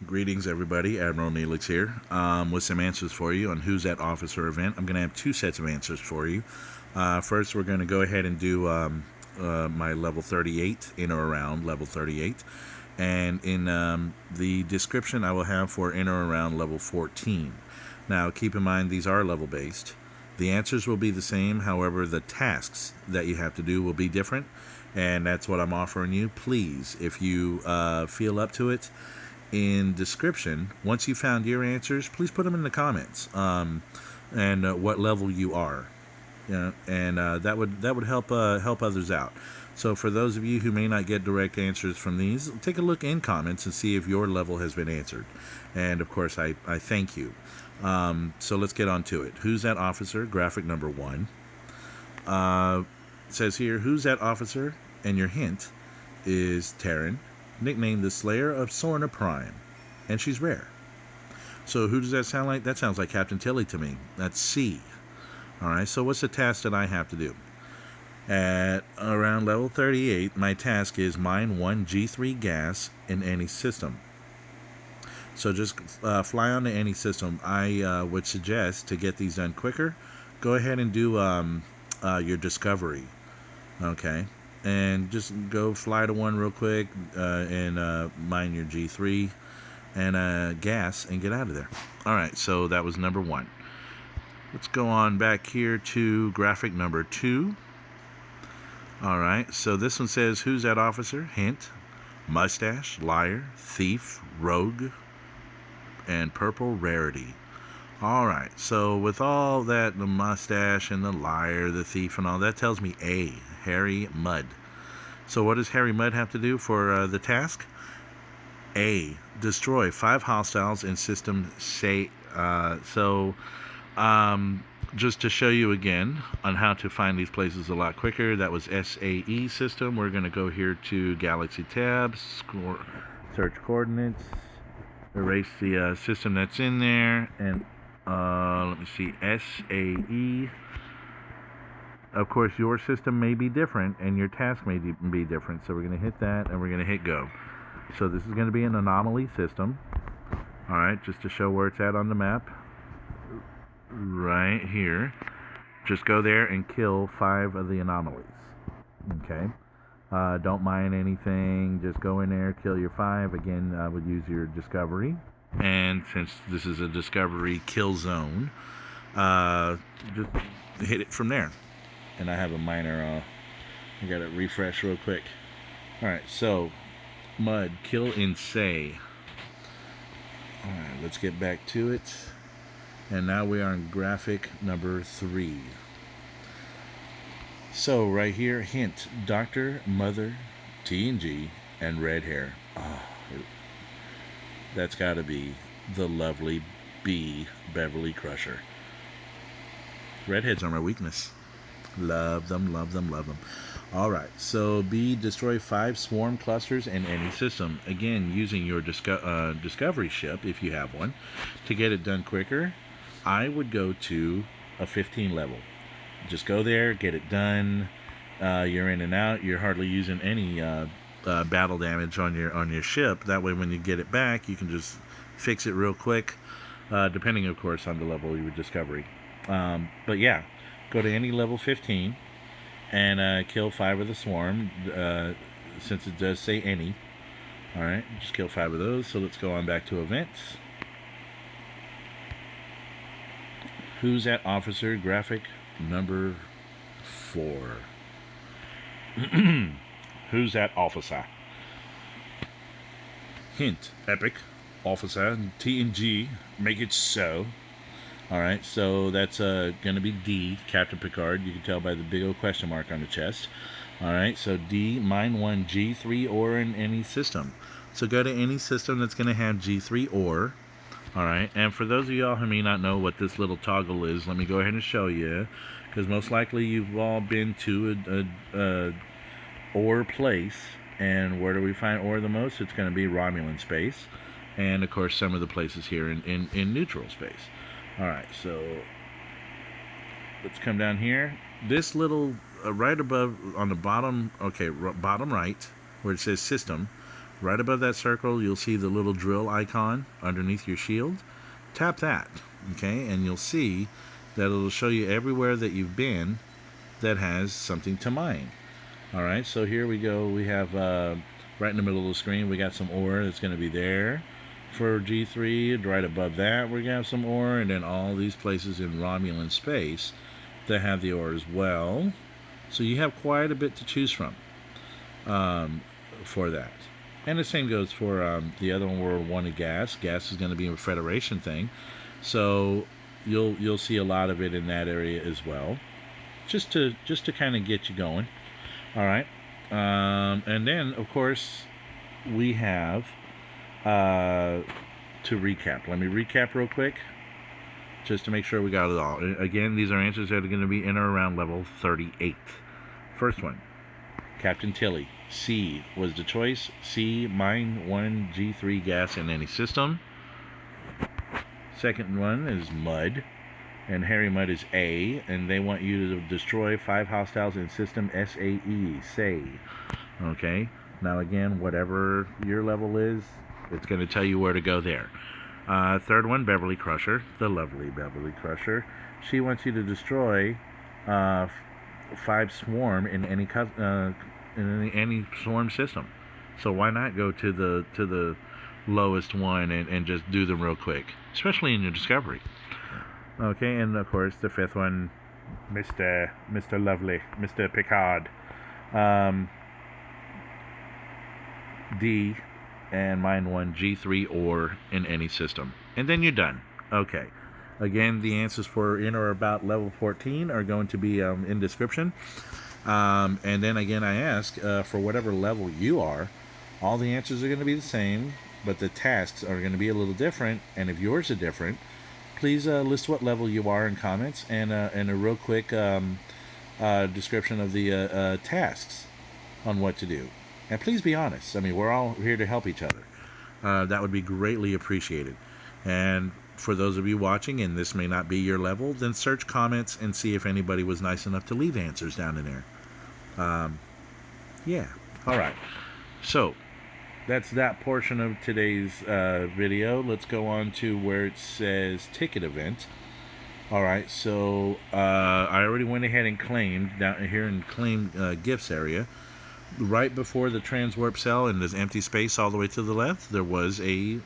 Greetings, everybody. Admiral Neelix here with some answers for you on Who's That Officer event. I'm going to have two sets of answers for you. First, we're going to go ahead and do my level 38, in or around level 38. And in the description, I will have for in or around level 14. Now, keep in mind, these are level based. The answers will be the same, however, the tasks that you have to do will be different. And that's what I'm offering you. Please, if you feel up to it, in description, once you found your answers, please put them in the comments, and what level you are, and that would help others out. So for those of you who may not get direct answers from these, take a look in comments and see if your level has been answered. And of course, I thank you. So let's get on to it. Who's that officer? Graphic number 1. It says here, who's that officer? And your hint is Terran, nicknamed the Slayer of Sorna Prime, and she's rare. So who does that sound like? That sounds like Captain Tilly to me. That's C. Alright, so what's the task that I have to do? At around level 38, my task is mine 1 G3 gas in any system. So just fly onto any system. I would suggest, to get these done quicker, go ahead and do your discovery. Okay? And just go fly to one real quick and mine your G3 and gas and get out of there. Alright, so that was number 1. Let's go on back here to graphic number 2. Alright, so this one says, who's that officer? Hint, mustache, liar, thief, rogue, and purple rarity. Alright, so with all that, the mustache and the liar, the thief and all, that tells me A, Harry Mudd. So what does Harry Mudd have to do for the task? A, destroy 5 hostiles in system say. Just to show you again on how to find these places a lot quicker, that was SAE system. We're going to go here to Galaxy tab, search coordinates, erase the system that's in there, and let me see, SAE. Of course, your system may be different, and your task may be different. So we're going to hit that, and we're going to hit go. So this is going to be an anomaly system. All right, just to show where it's at on the map. Right here. Just go there and kill 5 of the anomalies. Okay. Don't mine anything. Just go in there, kill your 5. Again, I would use your discovery. And since this is a discovery kill zone, just hit it from there. And I have a miner, I gotta refresh real quick. Alright, so Mud, kill in say. Alright, let's get back to it. And now we are on graphic number 3. So right here, hint, Doctor, Mother, TNG, and red hair. Oh, that's gotta be the lovely B, Beverly Crusher. Redheads are my weakness. Love them, love them, love them. Alright, so B, destroy 5 swarm clusters in any system. Again, using your discovery ship, if you have one. To get it done quicker, I would go to a 15 level. Just go there, get it done. You're in and out. You're hardly using any battle damage on your ship. That way, when you get it back, you can just fix it real quick, depending, of course, on the level of your discovery. But yeah, go to any level 15 and kill 5 of the swarm, since it does say any. Alright, just kill 5 of those. So let's go on back to events. Who's that officer? Graphic number 4. Who's that officer? Hint, epic, officer, TNG, make it so. Alright, so that's going to be D, Captain Picard. You can tell by the big old question mark on the chest. Alright, so D, mine 1 G3 ore in any system. So go to any system that's going to have G3 ore. Alright, and for those of y'all who may not know what this little toggle is, let me go ahead and show you. Because most likely you've all been to a ore place. And where do we find ore the most? It's going to be Romulan space. And of course some of the places here in neutral space. Alright, so let's come down here. This little, right above, on the bottom, okay, bottom right, where it says system, Right above that circle, you'll see the little drill icon underneath your shield. Tap that, okay, and you'll see that it'll show you everywhere that you've been that has something to mine. All right, so here we go. We have right in the middle of the screen, we got some ore that's going to be there for G3. Right above that, we're going to have some ore, and then all these places in Romulan space that have the ore as well. So you have quite a bit to choose from for that. And the same goes for the other one where we wanted gas. Gas is going to be a Federation thing, so you'll see a lot of it in that area as well, just to kind of get you going. All right, and then of course we have to recap. Let me recap real quick, just to make sure we got it all. Again, these are answers that are going to be in or around level 38. First one, Captain Tilly. C was the choice. C, mine 1 G3 gas in any system. Second one is Mud, and Harry Mudd is A, and they want you to destroy 5 hostiles in system SAE. Say. Okay. Now again, whatever your level is, it's going to tell you where to go there. Third one, Beverly Crusher, the lovely Beverly Crusher. She wants you to destroy 5 swarm in any swarm system. So why not go to the lowest one and just do them real quick, especially in your discovery. Okay, and of course the fifth one, Mr. Lovely, Mr. Picard. D, and mine 1 G3 ore in any system, and then you're done. Okay. Again, the answers for in or about level 14 are going to be in description. And then again, I ask for whatever level you are, all the answers are going to be the same, but the tasks are going to be a little different. And if yours are different, please list what level you are in comments, and a real quick description of the tasks on what to do. And please be honest. I mean, we're all here to help each other. That would be greatly appreciated. And for those of you watching, and this may not be your level, then search comments and see if anybody was nice enough to leave answers down in there. Yeah. All right. So that's that portion of today's video. Let's go on to where it says ticket event. All right. So I already went ahead and claimed down here in claim gifts area. Right before the transwarp cell and this empty space all the way to the left, there was a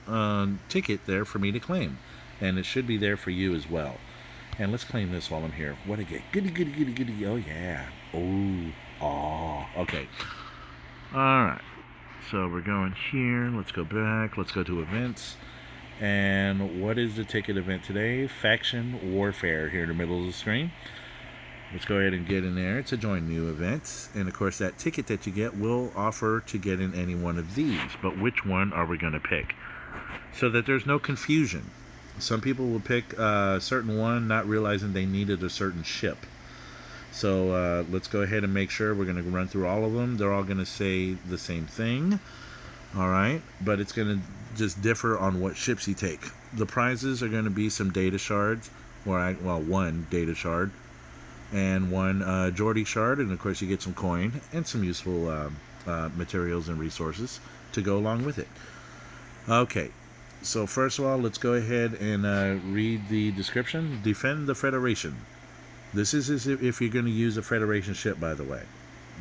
ticket there for me to claim, and it should be there for you as well. And let's claim this while I'm here. What do I get? Goody, goody, goody, goody. Oh yeah. Oh. Okay. All right. So we're going here. Let's go back. Let's go to events. And what is the ticket event today? Faction Warfare here in the middle of the screen. Let's go ahead and get in there. It's a join new event. And of course that ticket that you get will offer to get in any one of these. But which one are we going to pick? So that there's no confusion. Some people will pick a certain one not realizing they needed a certain ship. So let's go ahead and make sure we're going to run through all of them. They're all going to say the same thing. All right. But it's going to just differ on what ships you take. The prizes are going to be some data shards. One data shard. And one Geordie shard, and of course you get some coin and some useful materials and resources to go along with it. Okay, so first of all, let's go ahead and read the description. Defend the Federation. This is as if you're going to use a Federation ship, by the way.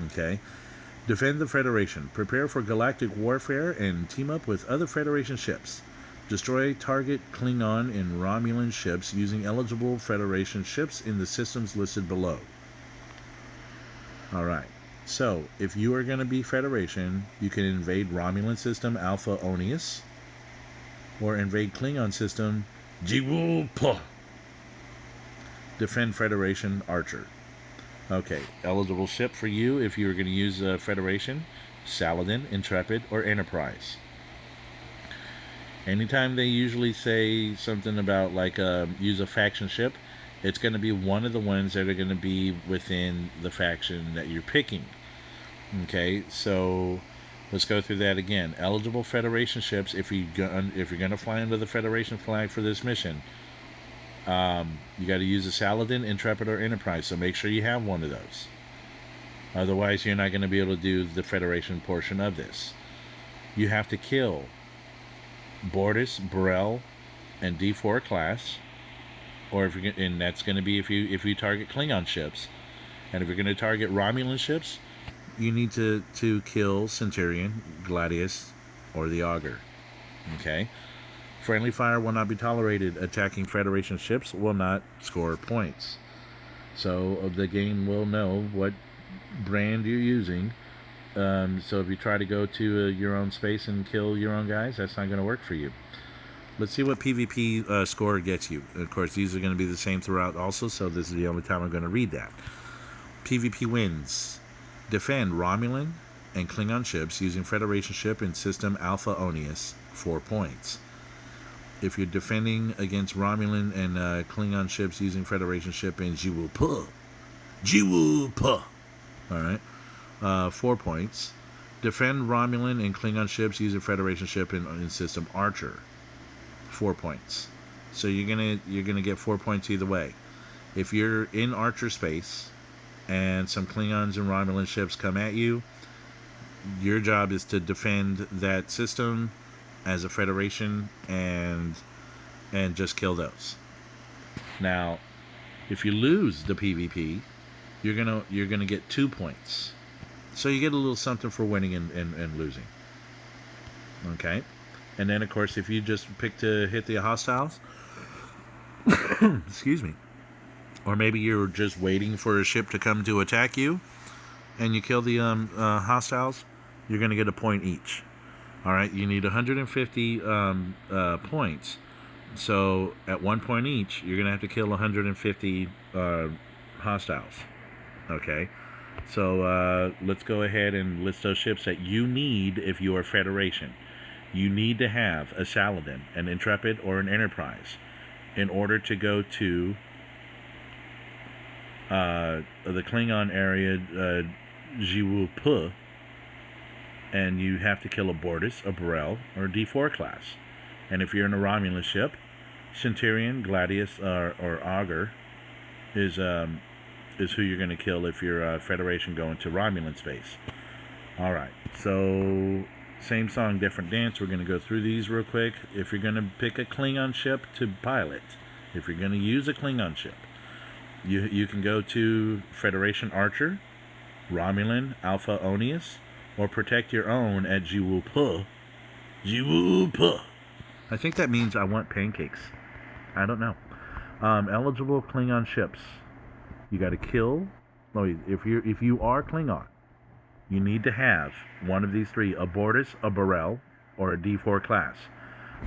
Okay, defend the Federation. Prepare for galactic warfare and team up with other Federation ships. Destroy target Klingon and Romulan ships using eligible Federation ships in the systems listed below. Alright, so if you are going to be Federation, you can invade Romulan system Alpha Onius, or invade Klingon system Jiwulpa. Defend Federation Archer. Okay, eligible ship for you if you are going to use Federation, Saladin, Intrepid, or Enterprise. Anytime they usually say something about like use a faction ship, it's going to be one of the ones that are going to be within the faction that you're picking. Okay, so let's go through that again. Eligible Federation ships, if you're going to fly under the Federation flag for this mission, you got to use a Saladin, Intrepid, or Enterprise. So make sure you have one of those. Otherwise, you're not going to be able to do the Federation portion of this. You have to kill Bortus, Burrell, and D4 class, or if you're, and that's going to be if you target Klingon ships, and if you're going to target Romulan ships, you need to kill Centurion, Gladius, or the Augur. Okay. Friendly fire will not be tolerated. Attacking Federation ships will not score points. So the game will know what brand you're using. So if you try to go to your own space and kill your own guys, that's not going to work for you. Let's see what PvP score gets you. Of course, these are going to be the same throughout also, so this is the only time I'm going to read that. PvP wins. Defend Romulan and Klingon ships using Federation ship in system Alpha Onius, 4 points. If you're defending against Romulan and Klingon ships using Federation ship in Utoqa, alright, 4 points. Defend Romulan and Klingon ships using Federation ship in system Archer, 4 points. So you're gonna get 4 points either way. If you're in Archer space and some Klingons and Romulan ships come at you, your job is to defend that system as a Federation and just kill those. Now, if you lose the PvP, you're gonna get 2 points. So you get a little something for winning and losing. Okay? And then of course if you just pick to hit the hostiles, excuse me, or maybe you're just waiting for a ship to come to attack you and you kill the hostiles, you're going to get a point each. Alright, you need 150 points. So at 1 point each, you're going to have to kill 150 hostiles. Okay? So let's go ahead and list those ships that you need if you are Federation. You need to have a Saladin, an Intrepid, or an Enterprise in order to go to the Klingon area, Utoqa, and you have to kill a Bortus, a Burrell, or a D4 class. And if you're in a Romulan ship, Centurion, Gladius, or Augur is who you're going to kill if you're Federation going to Romulan space. Alright, so same song, different dance. We're going to go through these real quick. If you're going to pick a Klingon ship to pilot, if you're going to use a Klingon ship, you can go to Federation Archer, Romulan Alpha Onius, or protect your own at Utoqa. I think that means I want pancakes. I don't know. Eligible Klingon ships. You got to kill. If you are Klingon, you need to have one of these three: a Bortus, a Burrell, or a D4 class,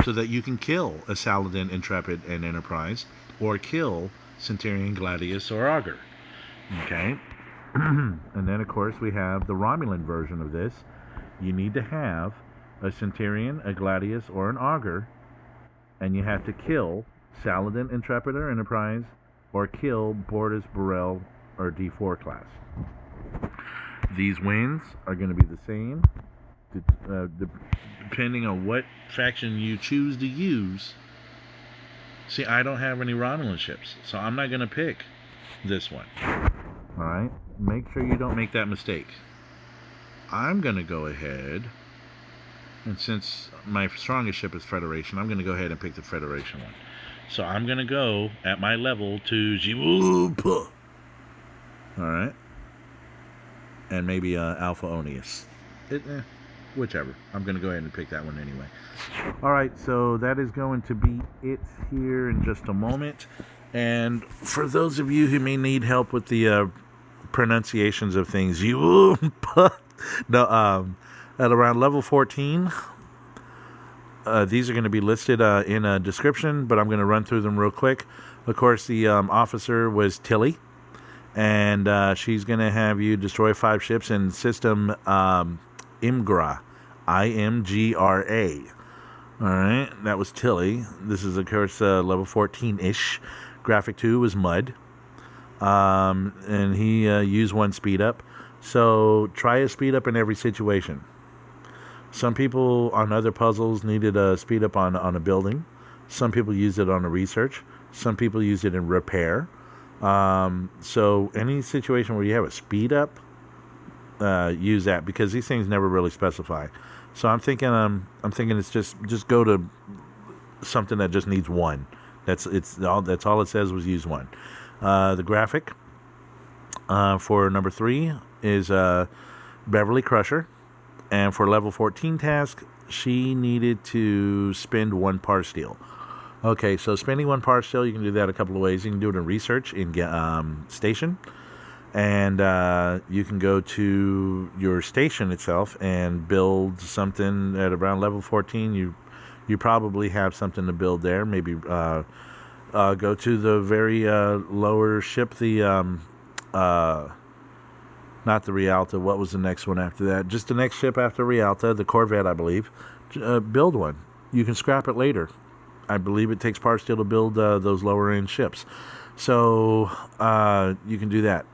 so that you can kill a Saladin, Intrepid, and Enterprise, or kill Centurion, Gladius, or Augur. Okay? And then, of course, we have the Romulan version of this. You need to have a Centurion, a Gladius, or an Augur, and you have to kill Saladin, Intrepid, or Enterprise, or kill Bortus, Burrell, or D4 class. These wins are going to be the same, depending on what faction you choose to use. See, I don't have any Romulan ships, so I'm not going to pick this one. Alright? Make sure you don't make that mistake. I'm going to go ahead, and since my strongest ship is Federation, I'm going to go ahead and pick the Federation one. So I'm going to go at my level to Utoqa. Alright? And maybe Alpha Onius. Whichever. I'm going to go ahead and pick that one anyway. Alright, so that is going to be it here in just a moment. And for those of you who may need help with the pronunciations of things, at around level 14, these are going to be listed in a description, but I'm going to run through them real quick. Of course, the officer was Tilly, and she's going to have you destroy 5 ships in system Imgra, IMGRA. Alright, that was Tilly. This is, of course, level 14-ish. Graphic 2 was Mud. And he used 1 speed up. So try a speed up in every situation. Some people on other puzzles needed a speed up on a building. Some people used it on a research. Some people used it in repair. So any situation where you have a speed up, use that, because these things never really specify. So I'm thinking it's just go to something that just needs one. That's all it says was use one. The graphic for number 3 is Beverly Crusher, and for level 14 task, she needed to spend 1 Parsteel. Okay, so spending 1 Parsteel, you can do that a couple of ways. You can do it in research in station, and you can go to your station itself and build something at around level 14. You probably have something to build there. Maybe go to the very lower ship, the not the Rialta. What was the next one after that? Just the next ship after Rialta, the Corvette, I believe. Build one. You can scrap it later. I believe it takes Parsteel to build those lower end ships. So you can do that.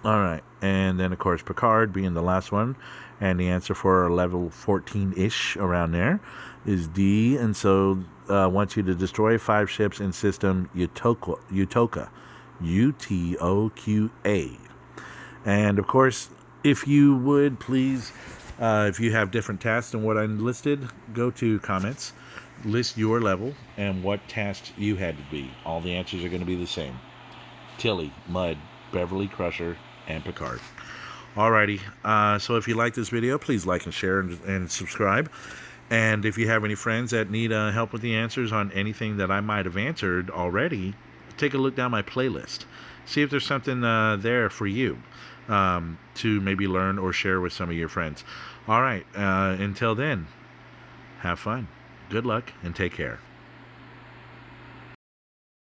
All right. And then, of course, Picard being the last one. And the answer for level 14-ish around there is D. And so wants you to destroy 5 ships in system Utoqa. Utoqa. And, of course, if you would, please, if you have different tasks than what I listed, go to comments, list your level, and what tasks you had to be. All the answers are going to be the same. Tilly, Mud, Beverly, Crusher, and Picard. Alrighty, so if you like this video, please like and share and subscribe. And if you have any friends that need help with the answers on anything that I might have answered already, take a look down my playlist. See if there's something there for you to maybe learn or share with some of your friends. All right, until then, have fun, good luck, and take care.